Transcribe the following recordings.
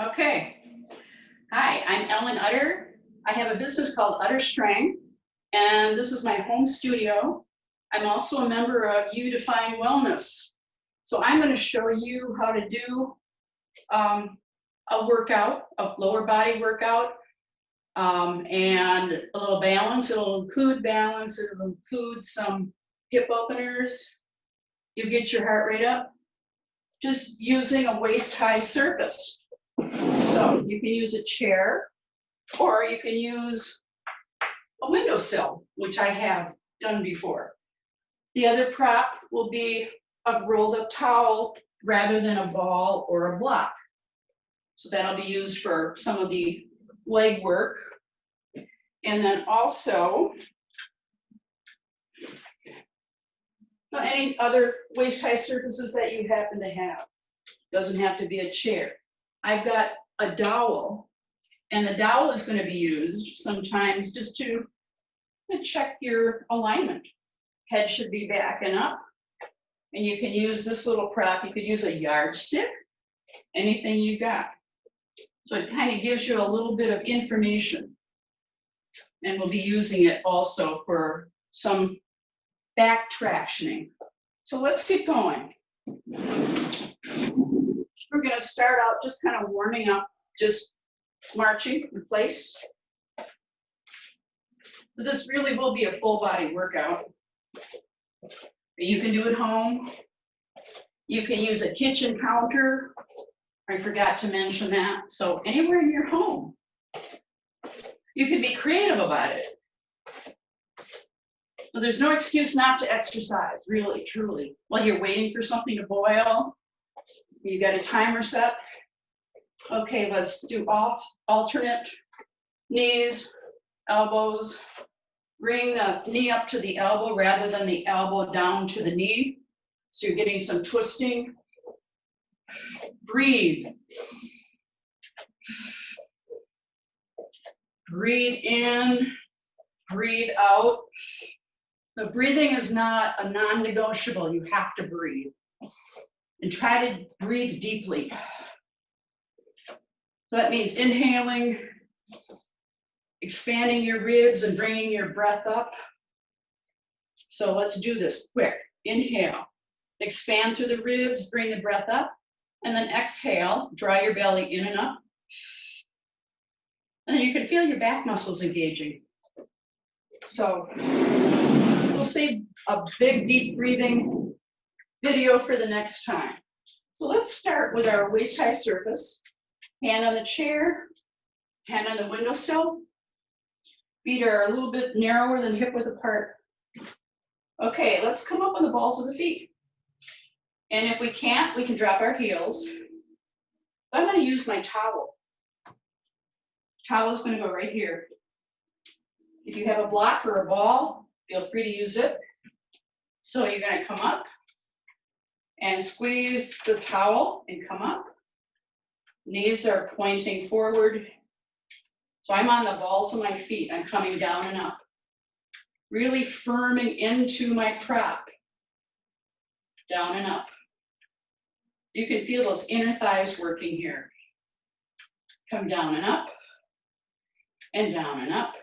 Okay. Hi, I'm Ellen Utter. I have a business called Utter Strength, and this is my home studio. I'm also a member of You Define Wellness. So I'm going to show you how to do a workout, a lower body workout, and a little balance. It'll include balance. It'll include some hip openers. You get your heart rate up just using a waist-high surface. So you can use a chair, or you can use a windowsill, which I have done before. The other prop will be a rolled up towel rather than a ball or a block. So that'll be used for some of the leg work. And then also, any other waist-high surfaces that you happen to have. Doesn't have to be a chair. I've got a dowel, and the dowel is going to be used sometimes just to check your alignment. Head should be back and up, and you can use this little prop. You could use a yardstick, anything you got. So it kind of gives you a little bit of information, and we'll be using it also for some back tractioning. So let's get going. We're going to start out just kind of warming up, just marching in place. But this really will be a full body workout. You can do it home. You can use a kitchen counter. I forgot to mention that. So anywhere in your home, you can be creative about it. So there's no excuse not to exercise, really, truly. While you're waiting for something to boil, you got a timer set. Okay, let's do alternate knees, elbows. Bring the knee up to the elbow rather than the elbow down to the knee. So you're getting some twisting. Breathe. Breathe in, breathe out. The breathing is not a non-negotiable. You have to breathe. And try to breathe deeply. So that means inhaling, expanding your ribs and bringing your breath up. So let's do this quick. Inhale, expand through the ribs, bring the breath up, and then exhale, draw your belly in and up. And then you can feel your back muscles engaging. So we'll save a big, deep breathing video for the next time. So let's start with our waist-high surface. Hand on the chair, hand on the windowsill. Feet are a little bit narrower than hip width apart. Okay, let's come up on the balls of the feet. And if we can't, we can drop our heels. I'm going to use my towel. Towel is going to go right here. If you have a block or a ball, feel free to use it. So you're going to come up and squeeze the towel and come up. Knees are pointing forward. So I'm on the balls of my feet. I'm coming down and up. Really firming into my prop. Down and up. You can feel those inner thighs working here. Come down and up. And down and up.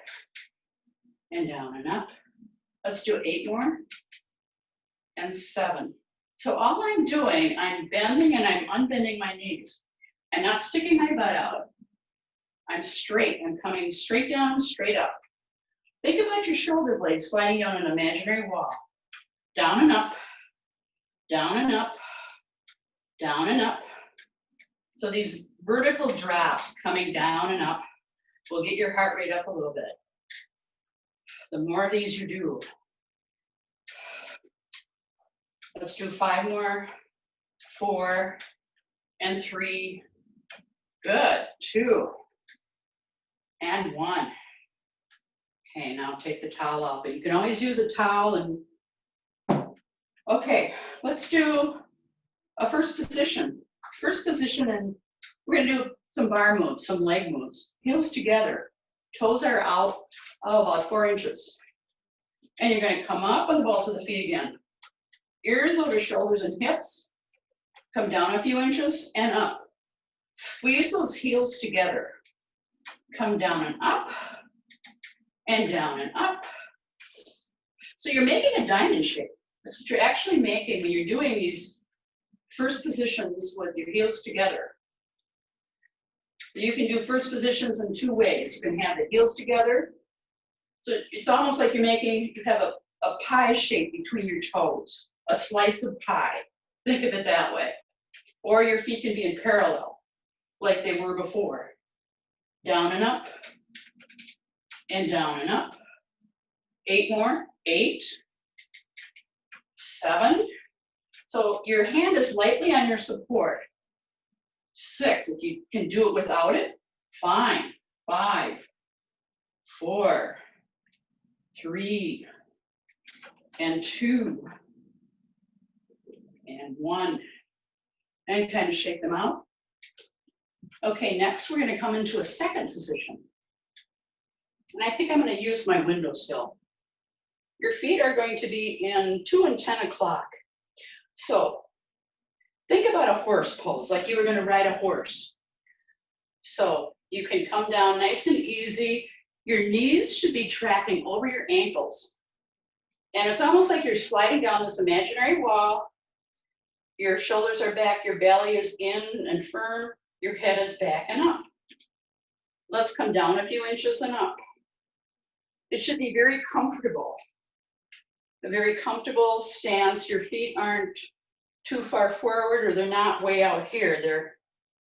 And down and up. Let's do 8 more. And 7. So all I'm doing, I'm bending and I'm unbending my knees. I'm not sticking my butt out. I'm straight. I'm coming straight down, straight up. Think about your shoulder blades sliding down an imaginary wall. Down and up, down and up, down and up. So these vertical drops coming down and up will get your heart rate up a little bit. The more of these you do. Let's do 5 more, 4, and 3. Good, 2, and 1. Okay, now take the towel off, but you can always use a towel. And okay, let's do a first position. First position, and we're gonna do some bar moves, some leg moves. Heels together, toes are out about 4 inches. And you're gonna come up on the balls of the feet again. Ears over shoulders and hips. Come down a few inches and up. Squeeze those heels together. Come down and up, and down and up. So you're making a diamond shape. That's what you're actually making when you're doing these first positions with your heels together. You can do first positions in two ways. You can have the heels together. So it's almost like you have a pie shape between your toes, a slice of pie. Think of it that way. Or your feet can be in parallel, like they were before. Down and up, and down and up. 8 more, 8, 7. So your hand is lightly on your support. 6, if you can do it without it, fine. 5, 4, 3, and 2, and 1. And kind of shake them out. Okay, next we're going to come into a second position. And I think I'm going to use my windowsill. Your feet are going to be in 2 and 10 o'clock. So think about a horse pose, like you were going to ride a horse. So you can come down nice and easy. Your knees should be tracking over your ankles. And it's almost like you're sliding down this imaginary wall. Your shoulders are back, your belly is in and firm, your head is back and up. Let's come down a few inches and up. It should be very comfortable. A very comfortable stance. Your feet aren't too far forward or they're not way out here. They're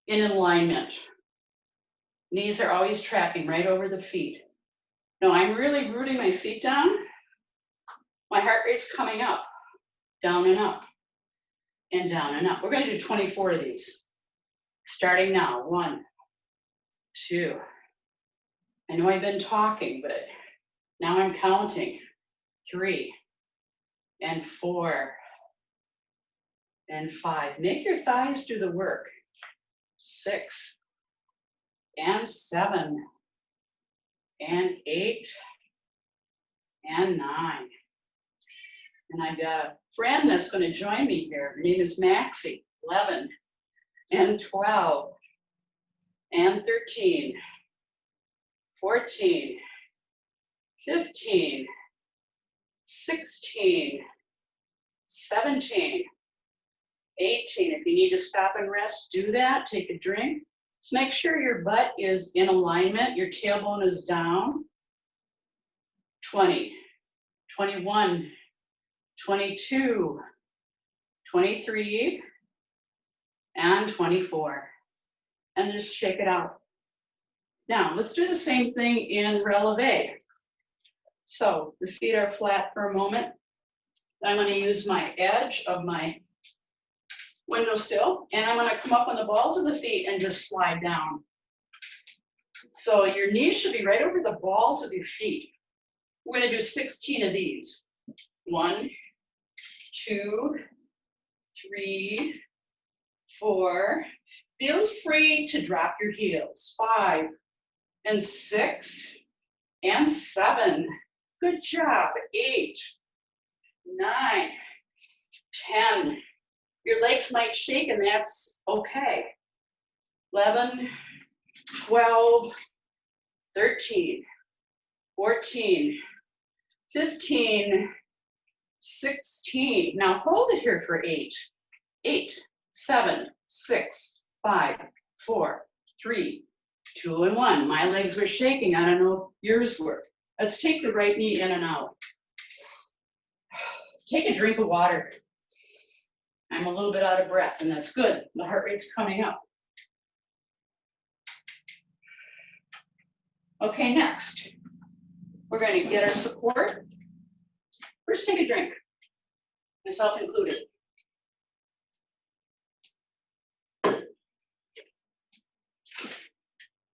in alignment. Knees are always tracking right over the feet. Now I'm really rooting my feet down. My heart rate's coming up, down and up, and down and up. We're going to do 24 of these. Starting now. 1, 2. I know I've been talking, but now I'm counting. 3, and 4, and 5. Make your thighs do the work. 6, and 7, and 8, and 9. And I've got a friend that's going to join me here. Her name is Maxie. 11, and 12, and 13, 14, 15, 16, 17, 18. If you need to stop and rest, do that. Take a drink. Just make sure your butt is in alignment. Your tailbone is down. 20, 21, 22, 23, and 24. And just shake it out. Now, let's do the same thing in releve. So the feet are flat for a moment. I'm going to use my edge of my windowsill, and I'm going to come up on the balls of the feet and just slide down. So your knees should be right over the balls of your feet. We're going to do 16 of these. 1, 2, 3, 4. Feel free to drop your heels. 5, and 6, and 7. Good job. 8, 9, 10. Your legs might shake, and that's okay. 11, 12, 13, 14, 15, 16. Now hold it here for 8. 8, 7, 6, 5, 4, 3, 2, and 1. My legs were shaking. I don't know if yours were. Let's take the right knee in and out. Take a drink of water. I'm a little bit out of breath, and that's good. The heart rate's coming up. Okay, next, we're going to get our support. First, take a drink, myself included.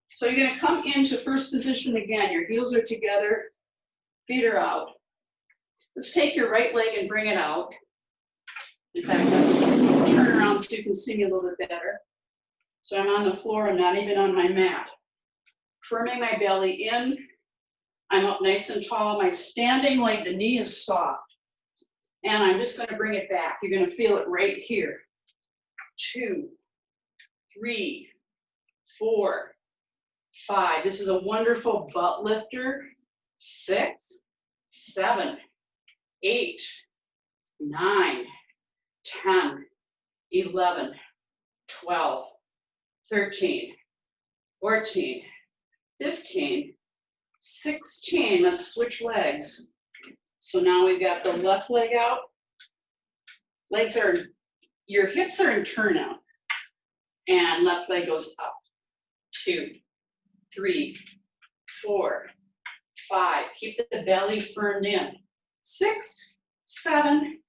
So you're going to come into first position again. Your heels are together, feet are out. Let's take your right leg and bring it out. In fact, I'll just turn around so you can see me a little bit better. So I'm on the floor, I'm not even on my mat. Firming my belly in. I'm up nice and tall. My standing leg, the knee is soft. And I'm just going to bring it back. You're going to feel it right here. 2, 3, 4, 5. This is a wonderful butt lifter. 6, 7, 8, 9, 10, 11, 12, 13, 14, 15, 16. Let's switch legs. So now we've got the left leg out. Legs are, your hips are in turnout. And left leg goes up. 2, 3, 4, 5. Keep the belly firmed in. 6, 7,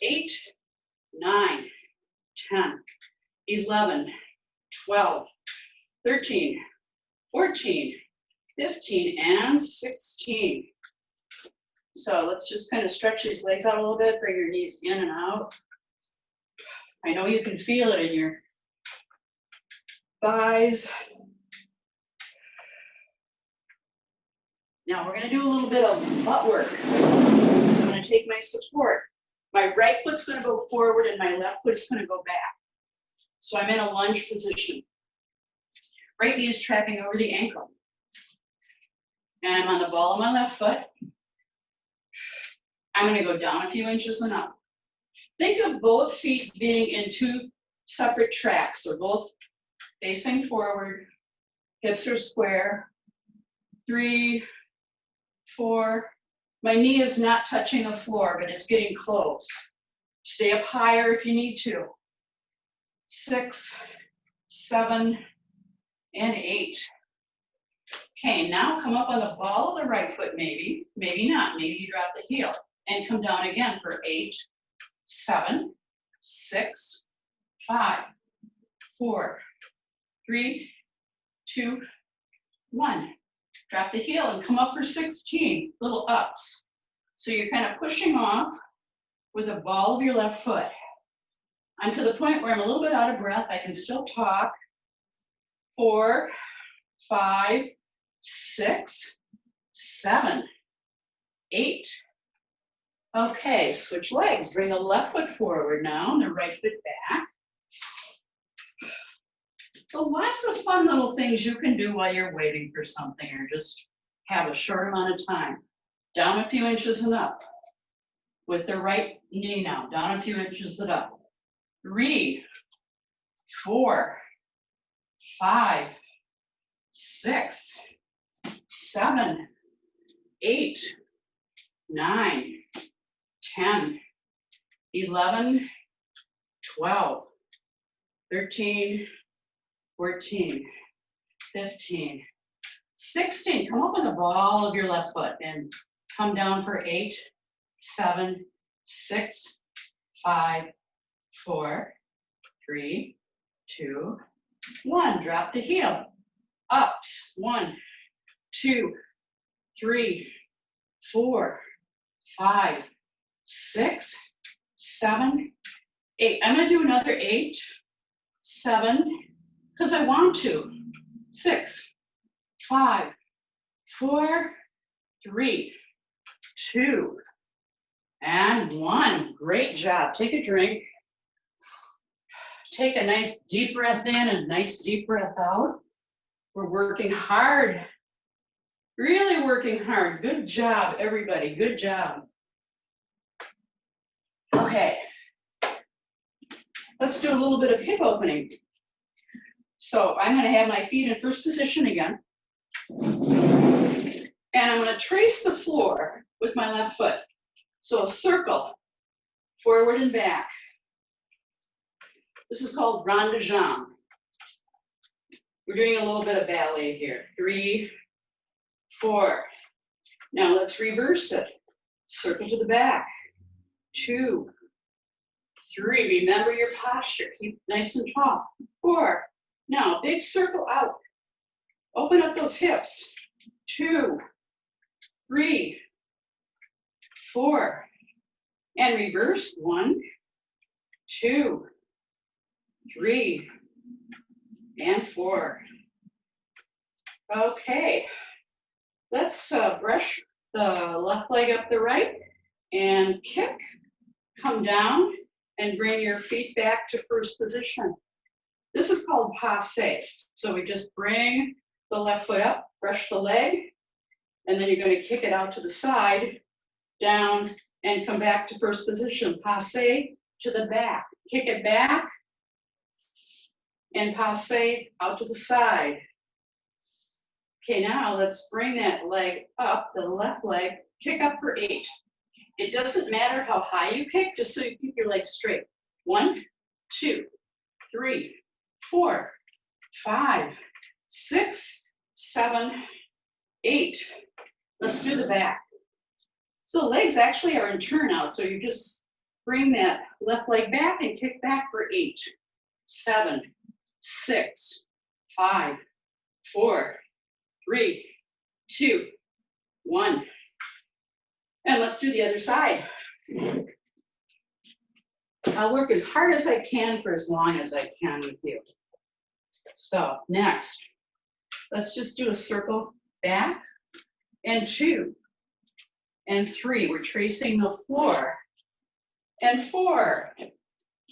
8, 9, 10, 11, 12, 13, 14, 15, and 16. So let's just kind of stretch these legs out a little bit, bring your knees in and out. I know you can feel it in your thighs. Now we're going to do a little bit of butt work. So I'm going to take my support. My right foot's going to go forward and my left foot's going to go back. So I'm in a lunge position. Right knee is trapping over the ankle. And I'm on the ball of my left foot. I'm going to go down a few inches and up. Think of both feet being in 2 separate tracks. So both facing forward, hips are square. 3, 4. My knee is not touching the floor, but it's getting close. Stay up higher if you need to. 6, 7, and 8. Okay, now come up on the ball of the right foot, maybe not. Maybe you drop the heel and come down again for 8, 7, 6, 5, 4, 3, 2, 1. Drop the heel and come up for 16, little ups. So you're kind of pushing off with the ball of your left foot. I'm to the point where I'm a little bit out of breath. I can still talk. 4, 5, 6, 7, 8. Okay, switch legs. Bring the left foot forward now and the right foot back. So lots of fun little things you can do while you're waiting for something or just have a short amount of time. Down a few inches and up. With the right knee now, down a few inches and up. 3, 4, 5, 6, 7, 8, 9, 10, 11, 12, 13, 14, 15, 16. Come up with the ball of your left foot and come down for 8, 7, 6, 5, 4, 3, 2, 1. Drop the heel. Ups. 1, 2, 3, 4, 5, 6, 7, 8. I'm going to do another 8, 7, because I want to. 6, 5, 4, 3, 2, and 1. Great job. Take a drink. Take a nice deep breath in and a nice deep breath out. We're working hard. Really working hard. Good job, everybody. Good job. Okay. Let's do a little bit of hip opening. So I'm going to have my feet in first position again. And I'm going to trace the floor with my left foot. So a circle, forward and back. This is called rond de jambe. We're doing a little bit of ballet here. 3, 4. Now let's reverse it. Circle to the back. 2, 3. Remember your posture. Keep nice and tall. 4. Now big circle out. Open up those hips. 2, 3, 4. And reverse. 1, 2, 3, and 4. Okay, let's brush the left leg up the right and kick, come down and bring your feet back to first position. This is called passe. So we just bring the left foot up, brush the leg, and then you're going to kick it out to the side, down, and come back to first position. Passe to the back. Kick it back, and passe out to the side. Okay, now let's bring that leg up, the left leg, kick up for 8. It doesn't matter how high you kick, just so you keep your legs straight. 1, 2, 3, 4, 5, 6, 7, 8. Let's do the back. So legs actually are in turnout, so you just bring that left leg back and kick back for 8, 7, 6, 5, 4, 3, 2, 1. And let's do the other side. I'll work as hard as I can for as long as I can with you. So next, let's just do a circle back, and 2, and 3. We're tracing the floor, and 4,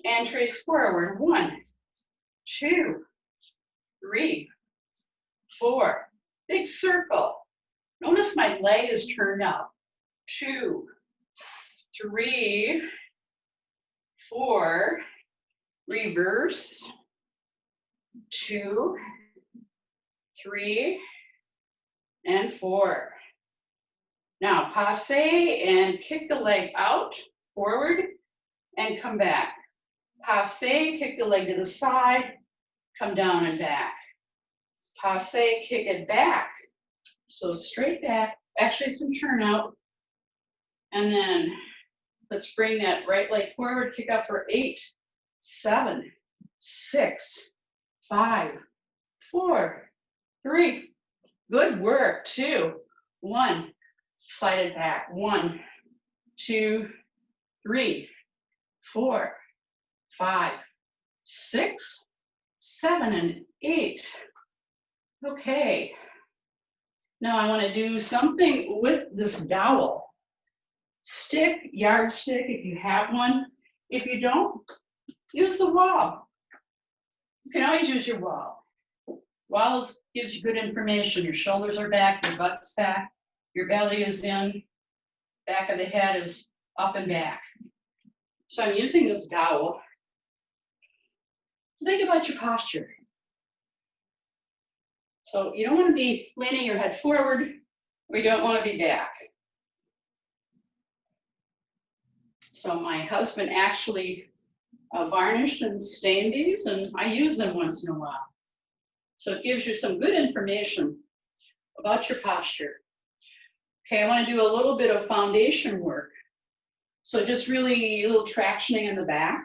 and trace forward. 1, 2, 3, 4. Big circle. Notice my leg is turned out. 2, 3, 4, reverse, 2, 3, and 4. Now passe and kick the leg out, forward, and come back. Passe, kick the leg to the side, come down and back. Passe, kick it back. So straight back, actually some turnout. And then let's bring that right leg forward, kick up for 8, 7, 6, 5, 4, 3. Good work. 2, 1. Slide it back. 1, 2, 3, 4, 5, 6, 7, and 8. Okay. Now I want to do something with this dowel. Stick, yardstick if you have one. If you don't, use the wall. You can always use your wall. Walls gives you good information. Your shoulders are back, your butt's back, your belly is in, back of the head is up and back. So I'm using this dowel. Think about your posture. So you don't want to be leaning your head forward, or you don't want to be back. So my husband actually varnished and stained these, and I use them once in a while. So it gives you some good information about your posture. Okay, I want to do a little bit of foundation work. So just really a little tractioning in the back.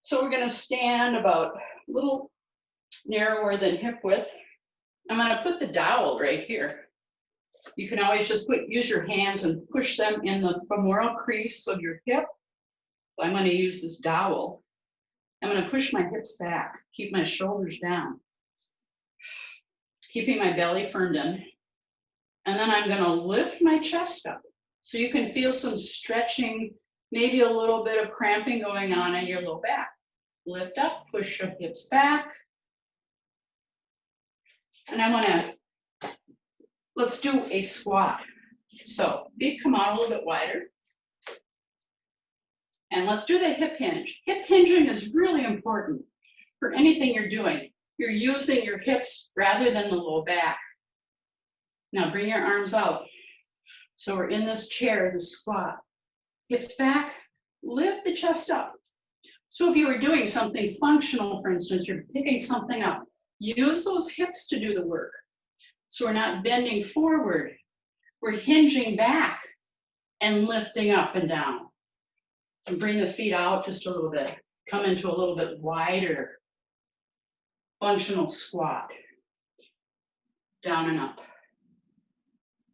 So we're going to stand about a little narrower than hip width. I'm going to put the dowel right here. You can always just use your hands and push them in the femoral crease of your hip. So I'm going to use this dowel. I'm going to push my hips back, keep my shoulders down, keeping my belly firmed in. And then I'm going to lift my chest up. So you can feel some stretching, maybe a little bit of cramping going on in your low back. Lift up, push your hips back. And I want to, let's do a squat. So feet come out a little bit wider. And let's do the hip hinge. Hip hinging is really important for anything you're doing. You're using your hips rather than the low back. Now bring your arms out. So we're in this chair, the squat. Hips back, lift the chest up. So if you were doing something functional, for instance, you're picking something up, use those hips to do the work. So we're not bending forward, we're hinging back and lifting up and down. And bring the feet out just a little bit. Come into a little bit wider functional squat. Down and up.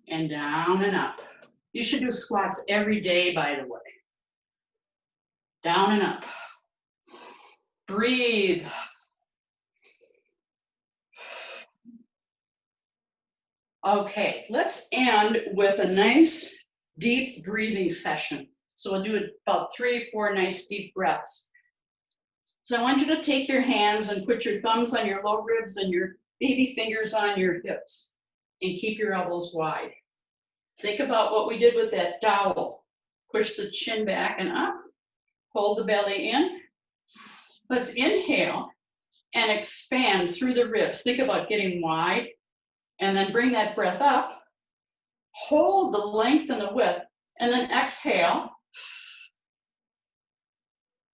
And down and up. You should do squats every day, by the way. Down and up. Breathe. Okay, let's end with a nice deep breathing session. So we'll do about 3 or 4 nice deep breaths. So I want you to take your hands and put your thumbs on your low ribs and your baby fingers on your hips and keep your elbows wide. Think about what we did with that dowel. Push the chin back and up, hold the belly in. Let's inhale and expand through the ribs. Think about getting wide and then bring that breath up. Hold the length and the width and then exhale.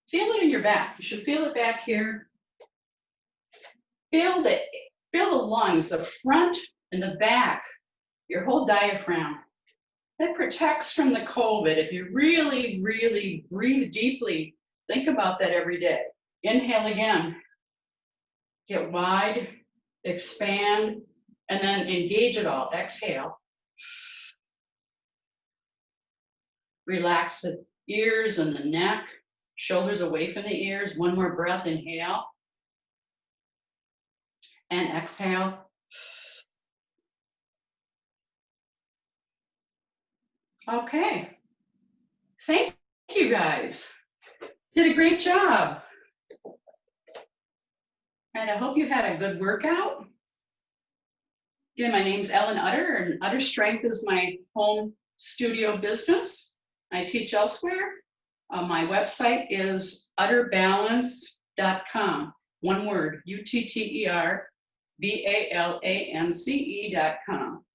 Feel it in your back. You should feel it back here. Feel the lungs, the front and the back, your whole diaphragm. That protects from the COVID. If you really, really breathe deeply, think about that every day. Inhale again. Get wide, expand, and then engage it all. Exhale. Relax the ears and the neck, shoulders away from the ears. One more breath, inhale. And exhale. Okay. Thank you guys. Did a great job. And I hope you had a good workout. Again, my name's Ellen Utter, and Utter Strength is my home studio business. I teach elsewhere. My website is utterbalance.com. One word, UTTERBALANCE.com.